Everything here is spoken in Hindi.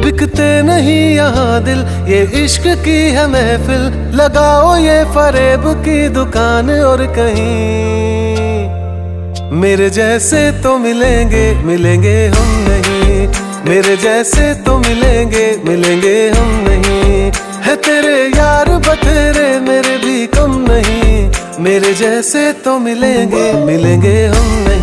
बिकते नहीं यहाँ दिल, ये इश्क की है महफिल। लगाओ ये फरेब की दुकान और कहीं मेरे जैसे तो मिलेंगे, मिलेंगे हम नहीं। मेरे जैसे तो मिलेंगे, मिलेंगे हम नहीं। है तेरे यार बतेरे, मेरे भी कम नहीं। मेरे जैसे तो मिलेंगे, मिलेंगे हम नहीं।